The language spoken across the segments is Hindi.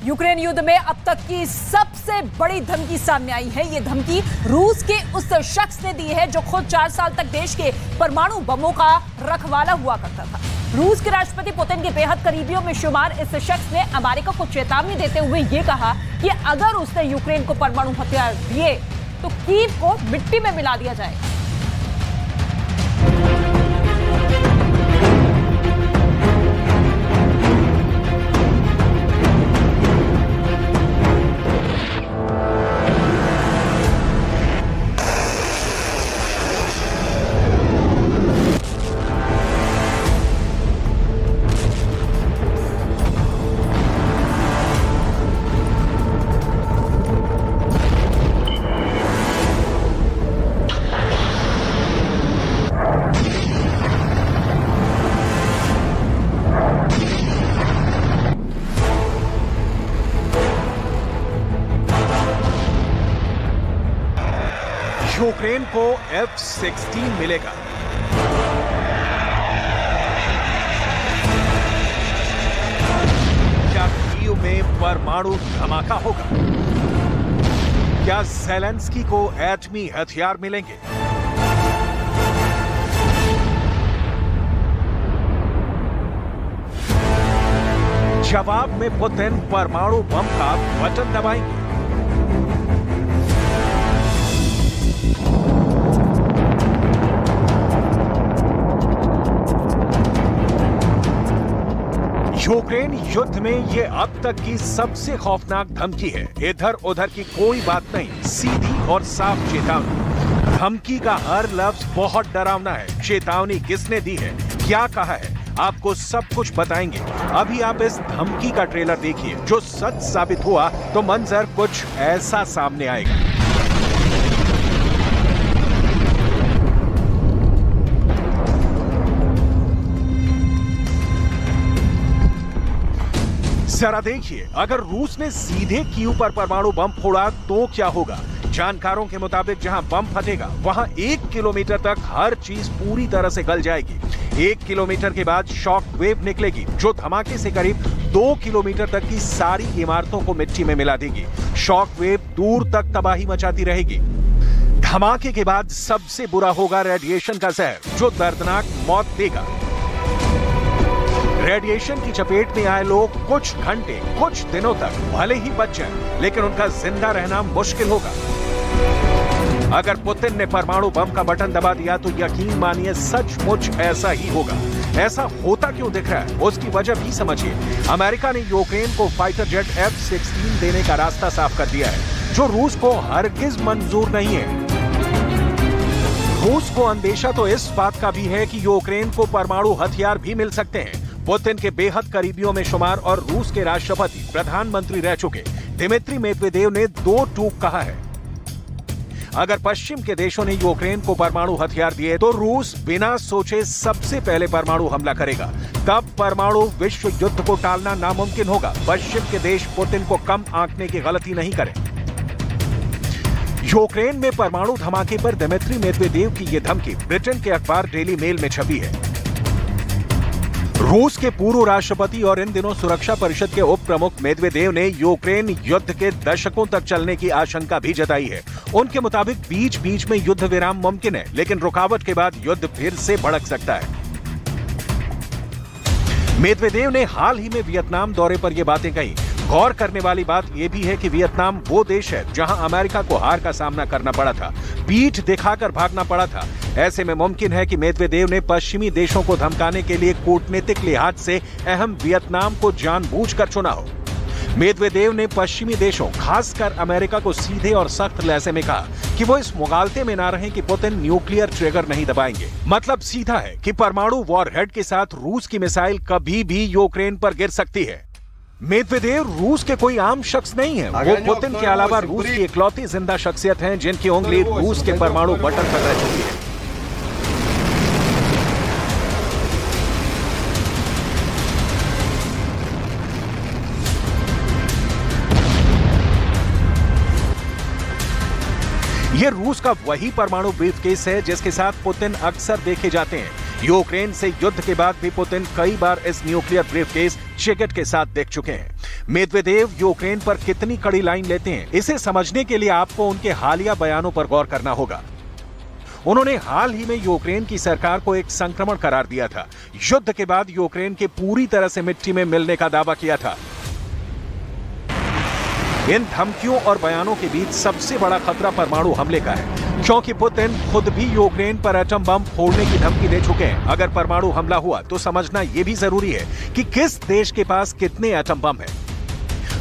यूक्रेन युद्ध में अब तक की सबसे बड़ी धमकी सामने आई है। ये धमकी रूस के उस शख्स ने दी है जो खुद 4 साल तक देश के परमाणु बमों का रखवाला हुआ करता था। रूस के राष्ट्रपति पुतिन के बेहद करीबियों में शुमार इस शख्स ने अमेरिका को चेतावनी देते हुए ये कहा कि अगर उसने यूक्रेन को परमाणु हथियार दिए तो कीव को मिट्टी में मिला दिया जाएगा। यूक्रेन को F-16 मिलेगा। क्या कीव में परमाणु धमाका होगा? क्या ज़ेलेंस्की को एटमी हथियार मिलेंगे? जवाब में पुतिन परमाणु बम का बटन दबाएंगे। यूक्रेन युद्ध में ये अब तक की सबसे खौफनाक धमकी है। इधर उधर की कोई बात नहीं, सीधी और साफ चेतावनी। धमकी का हर लफ्ज बहुत डरावना है। चेतावनी किसने दी है, क्या कहा है, आपको सब कुछ बताएंगे। अभी आप इस धमकी का ट्रेलर देखिए। जो सच साबित हुआ तो मंजर कुछ ऐसा सामने आएगा। जरा देखिए, अगर रूस ने सीधे कीव पर परमाणु बम फोड़ा तो क्या होगा। जानकारों के मुताबिक जहां बम फटेगा वहां 1 किलोमीटर तक हर चीज पूरी तरह से गल जाएगी। 1 किलोमीटर के बाद शॉक वेव निकलेगी जो धमाके से करीब 2 किलोमीटर तक की सारी इमारतों को मिट्टी में मिला देगी। शॉक वेव दूर तक तबाही मचाती रहेगी। धमाके के बाद सबसे बुरा होगा रेडिएशन का जहर जो दर्दनाक मौत देगा। रेडिएशन की चपेट में आए लोग कुछ घंटे, कुछ दिनों तक भले ही बच जाएं, लेकिन उनका जिंदा रहना मुश्किल होगा। अगर पुतिन ने परमाणु बम का बटन दबा दिया तो यकीन मानिए सचमुच ऐसा ही होगा। ऐसा होता क्यों दिख रहा है, उसकी वजह भी समझिए। अमेरिका ने यूक्रेन को फाइटर जेट F-16 देने का रास्ता साफ कर दिया है, जो रूस को हरगिज मंजूर नहीं है। रूस को अंदेशा तो इस बात का भी है कि यूक्रेन को परमाणु हथियार भी मिल सकते हैं। पुतिन के बेहद करीबियों में शुमार और रूस के राष्ट्रपति प्रधानमंत्री रह चुके दिमित्री मेदवेदेव ने 2 टूक कहा है। अगर पश्चिम के देशों ने यूक्रेन को परमाणु हथियार दिए तो रूस बिना सोचे सबसे पहले परमाणु हमला करेगा। तब परमाणु विश्व युद्ध को टालना नामुमकिन होगा। पश्चिम के देश पुतिन को कम आंकने की गलती नहीं करें। यूक्रेन में परमाणु धमाके पर दिमित्री मेदवेदेव की यह धमकी ब्रिटेन के अखबार डेली मेल में छपी है। रूस के पूर्व राष्ट्रपति और इन दिनों सुरक्षा परिषद के उप प्रमुख मेदवेदेव ने यूक्रेन युद्ध के दशकों तक चलने की आशंका भी जताई है। उनके मुताबिक बीच बीच में युद्ध विराम मुमकिन है, लेकिन रुकावट के बाद युद्ध फिर से भड़क सकता है। मेदवेदेव ने हाल ही में वियतनाम दौरे पर यह बातें कही। गौर करने वाली बात यह भी है कि वियतनाम वो देश है जहां अमेरिका को हार का सामना करना पड़ा था, पीठ दिखाकर भागना पड़ा था। ऐसे में मुमकिन है कि मेदवेदेव ने पश्चिमी देशों को धमकाने के लिए कूटनीतिक लिहाज से अहम वियतनाम को जानबूझकर चुना हो। मेदवेदेव ने पश्चिमी देशों, खासकर अमेरिका को सीधे और सख्त लहजे में कहा कि वो इस मुगालते में ना रहें कि पुतिन न्यूक्लियर ट्रिगर नहीं दबाएंगे। मतलब सीधा है कि परमाणु वॉरहेड के साथ रूस की मिसाइल कभी भी यूक्रेन पर गिर सकती है। मेदवेदेव रूस के कोई आम शख्स नहीं है। वो पुतिन के अलावा रूस की इकलौती जिंदा शख्सियत हैं जिनकी उंगली रूस के परमाणु बटन पर रह चुकी है। ये रूस का वही परमाणु ब्रीफकेस है जिसके साथ पुतिन अक्सर देखे जाते हैं। यूक्रेन से युद्ध के बाद भी पुतिन कई बार इस न्यूक्लियर ब्रीफकेस जैकेट के साथ देख चुके हैं। मेदवेदेव यूक्रेन पर कितनी कड़ी लाइन लेते हैं, इसे समझने के लिए आपको उनके हालिया बयानों पर गौर करना होगा। उन्होंने हाल ही में यूक्रेन की सरकार को एक संक्रमण करार दिया था। युद्ध के बाद यूक्रेन के पूरी तरह से मिट्टी में मिलने का दावा किया था। इन धमकियों और बयानों के बीच सबसे बड़ा खतरा परमाणु हमले का है, क्योंकि पुतिन खुद भी यूक्रेन पर एटम बम फोड़ने की धमकी दे चुके हैं। अगर परमाणु हमला हुआ तो समझना यह भी जरूरी है कि किस देश के पास कितने एटम बम हैं।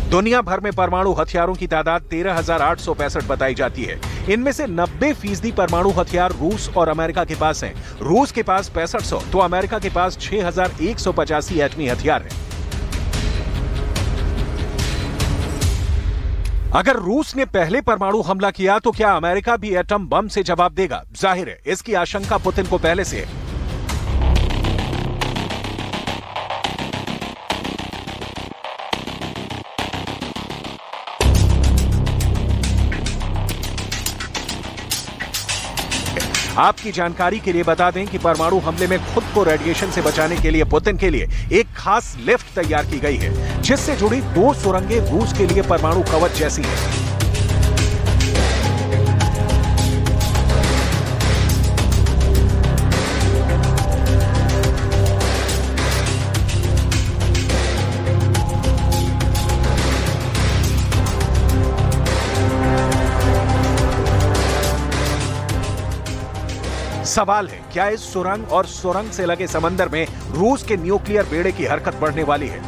दुनिया भर में परमाणु हथियारों की तादाद 13,865 बताई जाती है। इनमें से 90% परमाणु हथियार रूस और अमेरिका के पास हैं। रूस के पास 6500 तो अमेरिका के पास 6,185 एटमी हथियार हैं। अगर रूस ने पहले परमाणु हमला किया तो क्या अमेरिका भी एटम बम से जवाब देगा? जाहिर है इसकी आशंका पुतिन को पहले से है। आपकी जानकारी के लिए बता दें कि परमाणु हमले में खुद को रेडिएशन से बचाने के लिए पुतिन के लिए एक खास लिफ्ट तैयार की गई है, जिससे जुड़ी 2 सुरंगें रूस के लिए परमाणु कवच जैसी हैं। सवाल है, क्या इस सुरंग और सुरंग से लगे समंदर में रूस के न्यूक्लियर बेड़े की हरकत बढ़ने वाली है?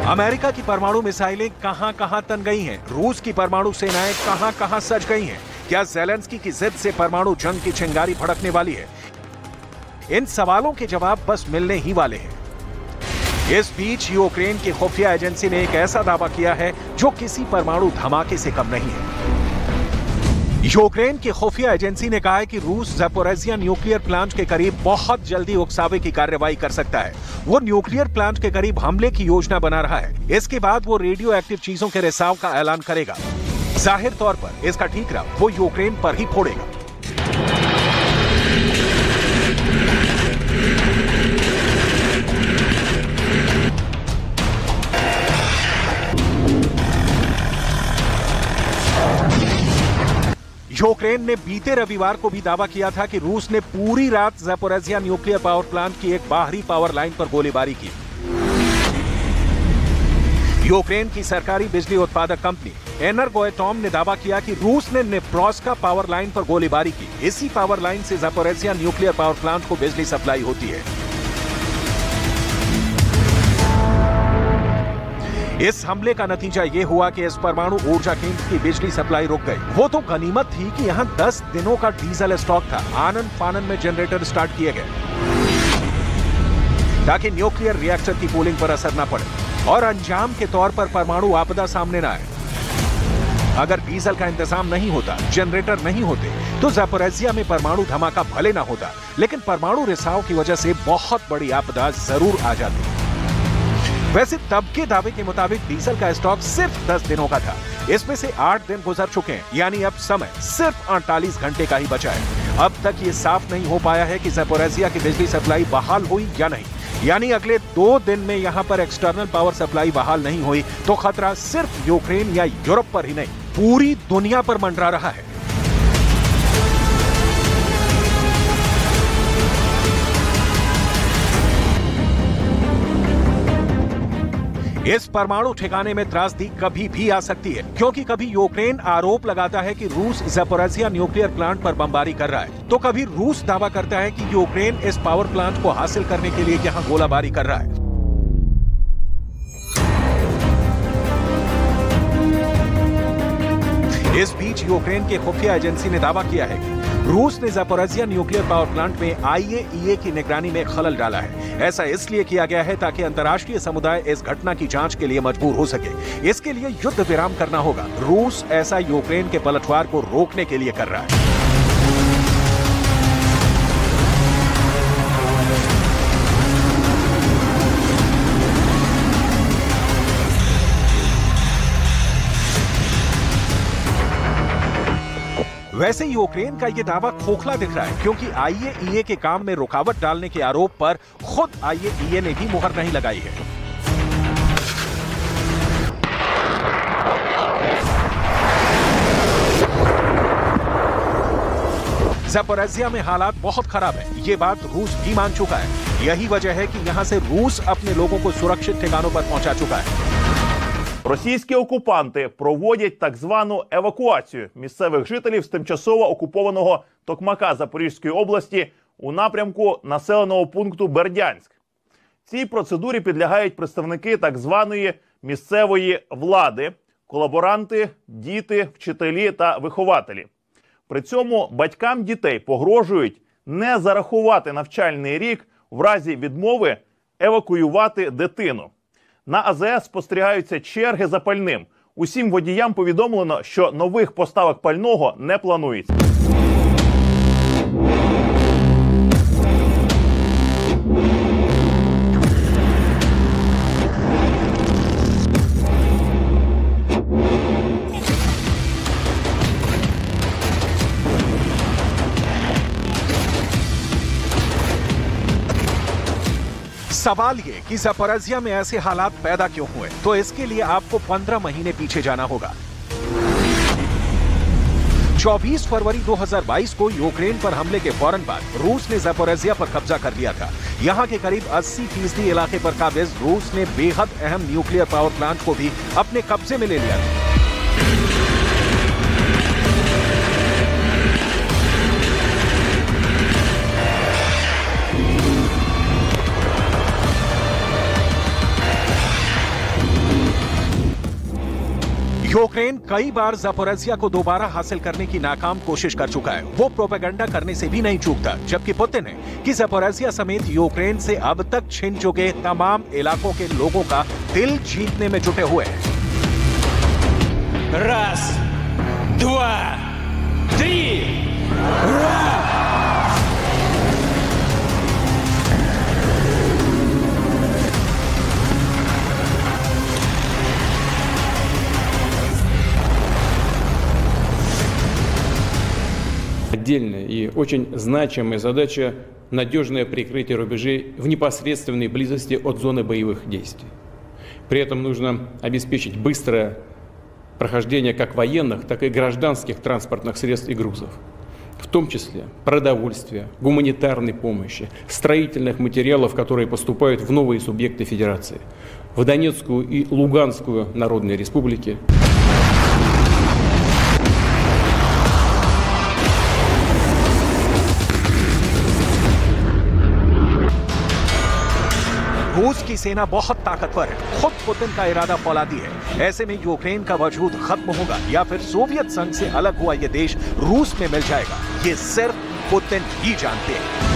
अमेरिका की परमाणु मिसाइलें कहां-कहां तन गई हैं? रूस की परमाणु सेनाएं कहां-कहां सज गई हैं? क्या ज़ेलेंस्की की जिद से परमाणु जंग की चिंगारी भड़कने वाली है? इन सवालों के जवाब बस मिलने ही वाले हैं। इस बीच यूक्रेन की खुफिया एजेंसी ने एक ऐसा दावा किया है जो किसी परमाणु धमाके से कम नहीं है। यूक्रेन की खुफिया एजेंसी ने कहा है कि रूस ज़ैपोरिज़िया न्यूक्लियर प्लांट के करीब बहुत जल्दी उकसावे की कार्रवाई कर सकता है। वो न्यूक्लियर प्लांट के करीब हमले की योजना बना रहा है। इसके बाद वो रेडियो एक्टिव चीजों के रिसाव का ऐलान करेगा। जाहिर तौर पर इसका ठीकरा वो यूक्रेन पर ही फोड़ेगा। यूक्रेन ने बीते रविवार को भी दावा किया था कि रूस ने पूरी रात ज़ैपोरिज़िया न्यूक्लियर पावर प्लांट की एक बाहरी पावर लाइन पर गोलीबारी की। यूक्रेन की सरकारी बिजली उत्पादक कंपनी एनर्गोएटॉम ने दावा किया कि रूस ने नेप्रोस्का पावर लाइन पर गोलीबारी की। इसी पावर लाइन से ज़ैपोरिज़िया न्यूक्लियर पावर प्लांट को बिजली सप्लाई होती है। इस हमले का नतीजा यह हुआ कि इस परमाणु ऊर्जा केंद्र की बिजली सप्लाई रुक गई। वो तो गनीमत थी कि यहां 10 दिनों का डीजल स्टॉक था। आनन फानन में जनरेटर स्टार्ट किए गए ताकि न्यूक्लियर रिएक्टर की कूलिंग पर असर न पड़े और अंजाम के तौर पर परमाणु आपदा सामने न आए। अगर डीजल का इंतजाम नहीं होता, जनरेटर नहीं होते, तो ज़ैपोरिज़िया में परमाणु धमाका भले न होता, लेकिन परमाणु रिसाव की वजह से बहुत बड़ी आपदा जरूर आ जाती। वैसे तब के दावे के मुताबिक डीजल का स्टॉक सिर्फ 10 दिनों का था। इसमें से 8 दिन गुजर चुके हैं, यानी अब समय सिर्फ 48 घंटे का ही बचा है। अब तक ये साफ नहीं हो पाया है कि ज़ैपोरिज़िया की बिजली सप्लाई बहाल हुई या नहीं। यानी अगले 2 दिन में यहां पर एक्सटर्नल पावर सप्लाई बहाल नहीं हुई तो खतरा सिर्फ यूक्रेन या यूरोप पर ही नहीं, पूरी दुनिया पर मंडरा रहा है। इस परमाणु ठिकाने में त्रासदी कभी भी आ सकती है, क्योंकि कभी यूक्रेन आरोप लगाता है कि रूस ज़ैपोरिज़िया न्यूक्लियर प्लांट पर बमबारी कर रहा है, तो कभी रूस दावा करता है कि यूक्रेन इस पावर प्लांट को हासिल करने के लिए यहां गोलाबारी कर रहा है। इस बीच यूक्रेन के खुफिया एजेंसी ने दावा किया है कि रूस ने ज़ैपोरिज़िया न्यूक्लियर पावर प्लांट में IAEA की निगरानी में खलल डाला है। ऐसा इसलिए किया गया है ताकि अंतर्राष्ट्रीय समुदाय इस घटना की जांच के लिए मजबूर हो सके। इसके लिए युद्ध विराम करना होगा। रूस ऐसा यूक्रेन के पलटवार को रोकने के लिए कर रहा है। वैसे यूक्रेन का ये दावा खोखला दिख रहा है, क्योंकि IAEA के काम में रुकावट डालने के आरोप पर खुद IAEA ने भी मुहर नहीं लगाई है। ज़पोरिज़िया में हालात बहुत खराब है, ये बात रूस भी मान चुका है। यही वजह है कि यहाँ से रूस अपने लोगों को सुरक्षित ठिकानों पर पहुंचा चुका है। Російські окупанти проводять так звану евакуацію місцевих жителів з тимчасово окупованого Токмака Запорізької області у напрямку населеного пункту Бердянськ. Цій процедурі підлягають представники так званої місцевої влади, колаборанти, діти, вчителі та вихователі. При цьому батькам дітей погрожують не зарахувати навчальний рік в разі відмови евакуювати дитину. На АЗС спостерігаються черги за пальним. Усім водіям повідомлено, що нових поставок пального не планується. सवाल ये कि ज़पोरिज़िया में ऐसे हालात पैदा क्यों हुए, तो इसके लिए आपको 15 महीने पीछे जाना होगा। 24 फरवरी 2022 को यूक्रेन पर हमले के फौरन बाद रूस ने ज़पोरिज़िया पर कब्जा कर लिया था। यहां के करीब 80% इलाके पर काबिज रूस ने बेहद अहम न्यूक्लियर पावर प्लांट को भी अपने कब्जे में ले लिया था। यूक्रेन कई बार ज़पोरिज़िया को दोबारा हासिल करने की नाकाम कोशिश कर चुका है। वो प्रोपेगेंडा करने से भी नहीं चूकता, जबकि पुतिन है कि ज़पोरिज़िया समेत यूक्रेन से अब तक छिन चुके तमाम इलाकों के लोगों का दिल जीतने में जुटे हुए हैं। 1, 2, 3, Отдельная и очень значимая задача – надежное прикрытие рубежей в непосредственной близости от зоны боевых действий. При этом нужно обеспечить быстрое прохождение как военных, так и гражданских транспортных средств и грузов, в том числе продовольствия, гуманитарной помощи, строительных материалов, которые поступают в новые субъекты Федерации, в Донецкую и Луганскую народные республики. रूस की सेना बहुत ताकतवर है, खुद पुतिन का इरादा फौलादी है। ऐसे में यूक्रेन का वजूद खत्म होगा या फिर सोवियत संघ से अलग हुआ ये देश रूस में मिल जाएगा, ये सिर्फ पुतिन ही जानते हैं।